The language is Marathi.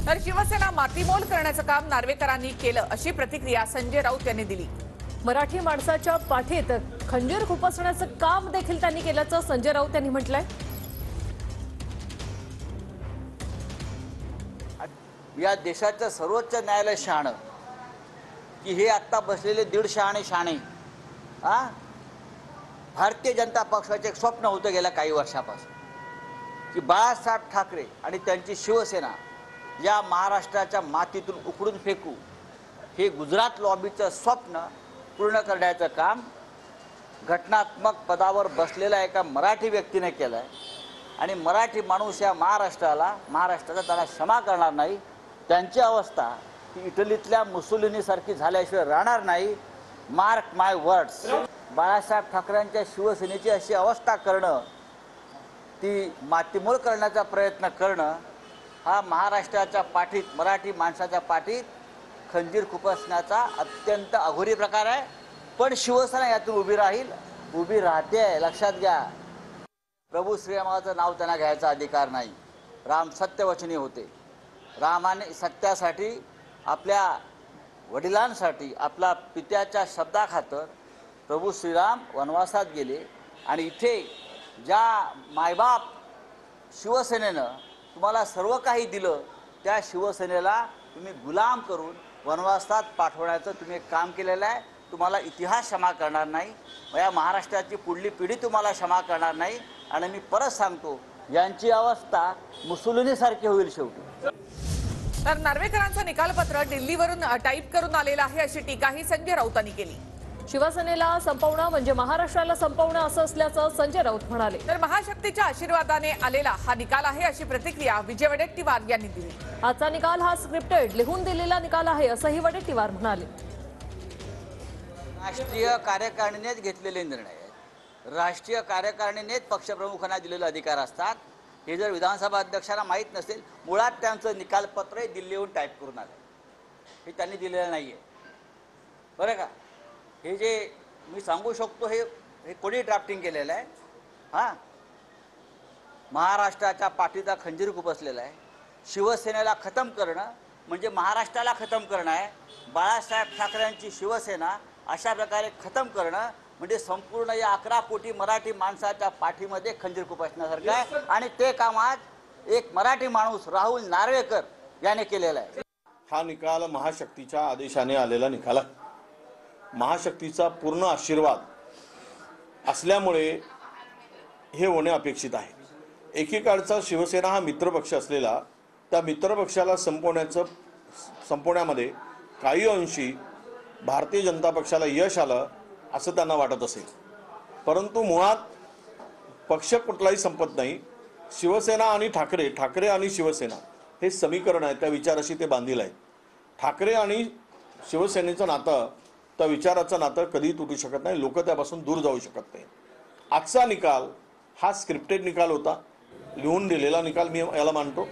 तर शिवसेना मातीमोल करण्याचं काम नार्वेकरांनी केलं अशी प्रतिक्रिया संजय राऊत यांनी दिली। मराठी माणसाच्या पाठीत खंजीर खुपसण्याचं काम देखील त्यांनी केल्याचं संजय राऊत यांनी म्हटलंय। या देशाचं सर्वोच्च न्यायालय शहाणं की हे आता बसलेले 150 शहाणे भारतीय जनता पक्षाचे एक स्वप्न होतं गेल्या काही वर्षापासून की बाळासाहेब ठाकरे आणि त्यांची शिवसेना या महाराष्ट्राच्या मातीतून उखडून फेकू हे गुजरात लॉबीचं स्वप्न पूर्ण करण्याचं काम घटनात्मक पदावर बसलेल्या एका मराठी व्यक्तीने केलं आहे। आणि मराठी माणूस या महाराष्ट्राला त्याला क्षमा करणार नाही। त्यांची अवस्था ही इटलीतल्या मुसोलिनीसारखी झाल्याशिवाय राहणार नाही। मार्क माय वर्ड्स। बाळासाहेब ठाकरेंच्या शिवसेनेची अशी अवस्था करणं, ती मातीमोल करण्याचा प्रयत्न करणं हा महाराष्ट्राच्या पाठीत, मराठी माणसाच्या पाठीत खंजीर खुपसण्याचा अत्यंत अघोरी प्रकार आहे। पण शिवसेना यातून उभी राहील, उभी राहते, लक्षात घ्या। प्रभू श्रीरामाचं नाव त्यांना घ्यायचा अधिकार नाही। राम सत्यवचनी होते। रामाने सत्यासाठी, आपल्या वडिलांसाठी, आपल्या पित्याच्या शब्दाखातर प्रभू श्रीराम वनवासात गेले। आणि इथे ज्या मायबाप शिवसेनेनं तुम्हाला सर्व काही दिलं, त्या शिवसेनेला तुम्ही गुलाम करून वनवासात पाठवण्याचं तुम्ही एक काम केलेलं आहे। तुम्हाला इतिहास क्षमा करणार नाही, या महाराष्ट्राची पुढली पिढी तुम्हाला क्षमा करणार नाही। आणि मी परत सांगतो, यांची अवस्था मुसोलिनीसारखी होईल शेवटी। तर नार्वेकरांचं निकालपत्र दिल्लीवरून टाईप करून आलेलं आहे अशी टीकाही संजय राऊतांनी केली। शिवसेनेला संपवणं म्हणजे महाराष्ट्राला संपवणं असं असल्याचं संजय राऊत म्हणाले। तर महाशक्तीच्या आशीर्वादाने आलेला हा निकाल आहे अशी प्रतिक्रिया विजय वडेट्टीवार यांनी दिली। आजचा निकाल हा स्क्रिप्टेड, लिहून दिलेला निकाल आहे असंही वडेट्टीवार म्हणाले। राष्ट्रीय कार्यकारिणीनेच घेतलेले निर्णय आहेत। राष्ट्रीय कार्यकारिणीनेच पक्षप्रमुखांना दिलेले अधिकार असतात। हे जर विधानसभा अध्यक्षांना माहीत नसेल, मुळात त्यांचं निकालपत्र दिल्लीहून टाईप करून आलं, हे त्यांनी दिलेलं नाही आहे, बरं का। हे जे मी सांगू शकतो हे कोणी ड्राफ्टिंग केलेलं आहे। महाराष्ट्राच्या पाठीचा खंजीर खुपसलेला आहे। शिवसेनेला खतम करणं म्हणजे महाराष्ट्राला खतम करणं आहे। बाळासाहेब ठाकरेंची शिवसेना अशा प्रकारे खतम करणं म्हणजे संपूर्ण या 11 कोटी मराठी माणसाच्या पाठीमध्ये खंजीर खुपसण्यासारखं आहे। आणि ते काम आज एक मराठी माणूस राहुल नार्वेकर याने केलेलं आहे। हा निकाल महाशक्तीच्या आदेशाने आलेला निकाल आहे। महाशक्तीचा पूर्ण आशीर्वाद असल्यामुळे हे होणे अपेक्षित आहे। एकीकडचा शिवसेना हा मित्रपक्ष असलेला, त्या मित्रपक्षाला संपवण्यामध्ये काही अंशी भारतीय जनता पक्षाला यश आलं असं त्यांना वाटत असेल, परंतु मुळात पक्ष कुठलाही संपत नाही। शिवसेना आणि ठाकरे आणि शिवसेना हे समीकरण आहे, त्या विचाराशी ते बांधील आहेत। ठाकरे आणि शिवसेनेचं नातं, त्या विचाराचं नातं कधी तुटू शकत नाही, लोक त्यापासून दूर जाऊ शकत नाही। आजचा निकाल हा स्क्रिप्टेड निकाल होता, लिहून दिलेला निकाल मी याला मानतो।